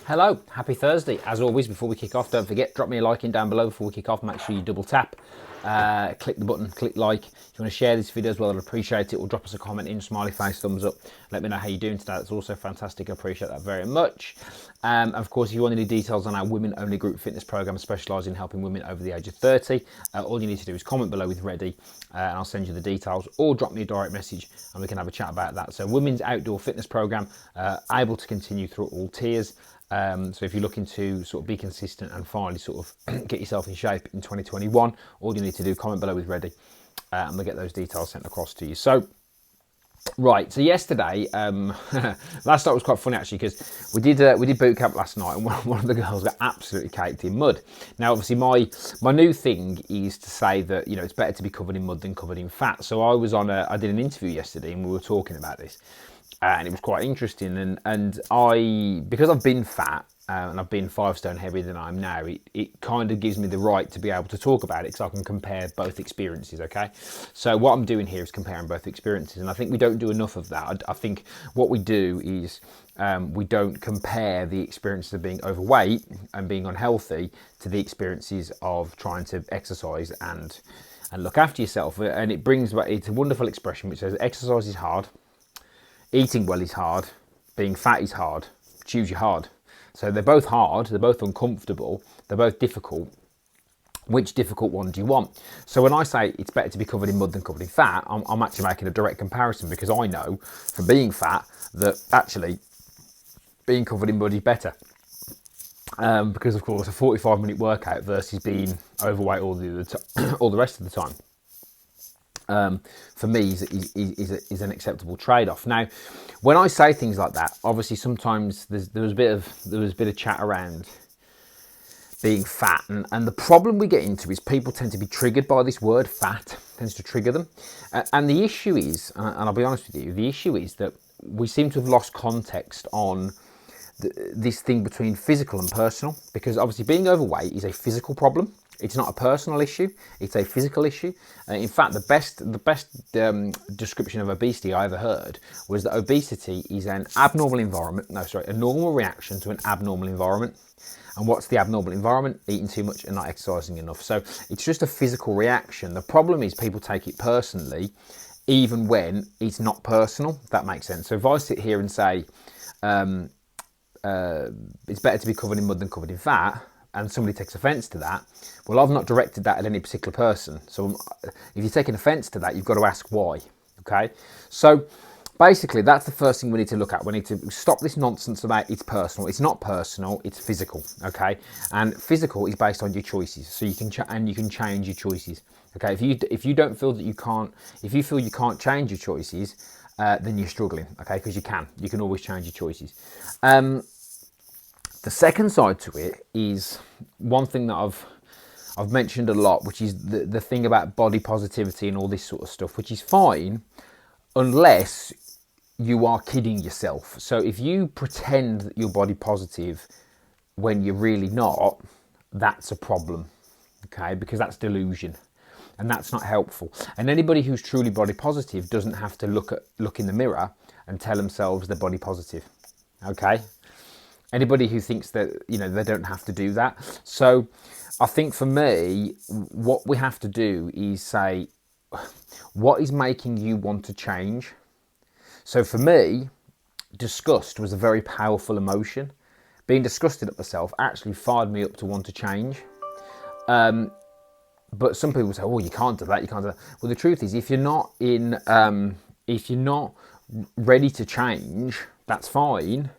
Hello, happy Thursday. As always, before we kick off, don't forget, drop me a like in down below before we kick off. Make sure you double tap, click the button, click like. If you want to share this video as well, I'd appreciate it. Or drop us a comment in, smiley face, thumbs up. Let me know how you're doing today. That's also fantastic. I appreciate that very much. Of course, if you want any details on our women-only group fitness program, specialising in helping women over the age of 30, all you need to do is comment below with ready, and I'll send you the details, or drop me a direct message and we can have a chat about that. So, women's outdoor fitness program, able to continue through all tiers. So if you're looking to sort of be consistent and finally sort of get yourself in shape in 2021, all you need to do, comment below with ready, and we'll get those details sent across to you. So, right, so yesterday, last night was quite funny actually, because we did boot camp last night, and one of the girls got absolutely caked in mud. Now, obviously, my new thing is to say that, you know, it's better to be covered in mud than covered in fat. So I did an interview yesterday, and we were talking about this. And it was quite interesting, and because I've been fat and I've been 5 stone heavier than I am now, it kind of gives me the right to be able to talk about it, because I can compare both experiences. Okay, so what I'm doing here is comparing both experiences, and I think we don't do enough of that. I think what we do is we don't compare the experiences of being overweight and being unhealthy to the experiences of trying to exercise and look after yourself. And it brings back, it's a wonderful expression which says exercise is hard, eating well is hard, being fat is hard, choose your hard. So they're both hard, they're both uncomfortable, they're both difficult. Which difficult one do you want? So when I say it's better to be covered in mud than covered in fat, I'm actually making a direct comparison, because I know from being fat that actually being covered in mud is better. Because of course a 45-minute workout versus being overweight all the rest of the time. For me is an acceptable trade-off. Now, when I say things like that, obviously sometimes there was a bit of chat around being fat, and the problem we get into is people tend to be triggered by this word fat, tends to trigger them, and the issue is, and I'll be honest with you, the issue is that we seem to have lost context on this thing between physical and personal, because obviously being overweight is a physical problem. It's not a personal issue, it's a physical issue. In fact, the best description of obesity I ever heard was that obesity is a normal reaction to an abnormal environment. And what's the abnormal environment? Eating too much and not exercising enough. So it's just a physical reaction. The problem is people take it personally, even when it's not personal, if that makes sense. So if I sit here and say, it's better to be covered in mud than covered in fat, and somebody takes offence to that, well, I've not directed that at any particular person. So if you're taking offence to that, you've got to ask why, okay? So basically, that's the first thing we need to look at. We need to stop this nonsense about it's personal. It's not personal, it's physical, okay? And physical is based on your choices, so you can change your choices, okay? If you don't feel that you can't, if you feel you can't change your choices, then you're struggling, okay? Because you can always change your choices. The second side to it is one thing that I've mentioned a lot, which is the thing about body positivity and all this sort of stuff, which is fine unless you are kidding yourself. So if you pretend that you're body positive when you're really not, that's a problem, okay? Because that's delusion, and that's not helpful. And anybody who's truly body positive doesn't have to look in the mirror and tell themselves they're body positive, okay? Anybody who thinks that, you know, they don't have to do that. So I think for me, what we have to do is say, what is making you want to change? So for me, disgust was a very powerful emotion. Being disgusted at myself actually fired me up to want to change. But some people say, oh, you can't do that, you can't do that. Well, the truth is, if you're not ready to change, that's fine.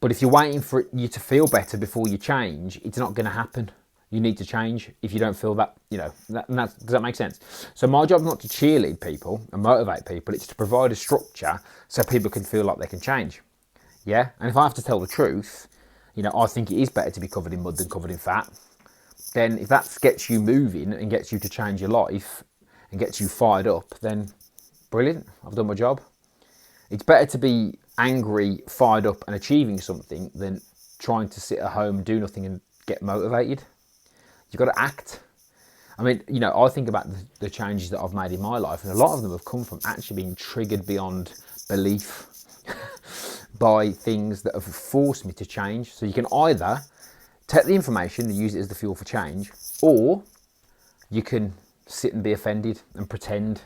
But if you're waiting for you to feel better before you change, it's not going to happen. You need to change if you don't feel that, you know, does that make sense? So my job is not to cheerlead people and motivate people, it's to provide a structure so people can feel like they can change. Yeah? And if I have to tell the truth, you know, I think it is better to be covered in mud than covered in fat. Then if that gets you moving and gets you to change your life and gets you fired up, then brilliant, I've done my job. It's better to be angry, fired up and achieving something than trying to sit at home, do nothing and get motivated. You've got to act. I mean, you know, I think about the changes that I've made in my life, and a lot of them have come from actually being triggered beyond belief by things that have forced me to change. So you can either take the information and use it as the fuel for change, or you can sit and be offended and pretend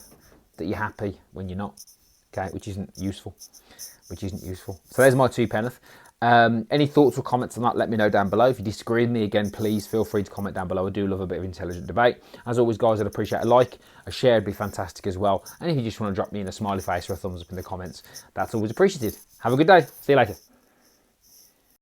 that you're happy when you're not, okay, which isn't useful. So there's my 2 penneth. Any thoughts or comments on that, let me know down below. If you disagree with me, again, please feel free to comment down below. I do love a bit of intelligent debate. As always, guys, I'd appreciate a like, a share would be fantastic as well. And if you just want to drop me in a smiley face or a thumbs up in the comments, that's always appreciated. Have a good day. See you later.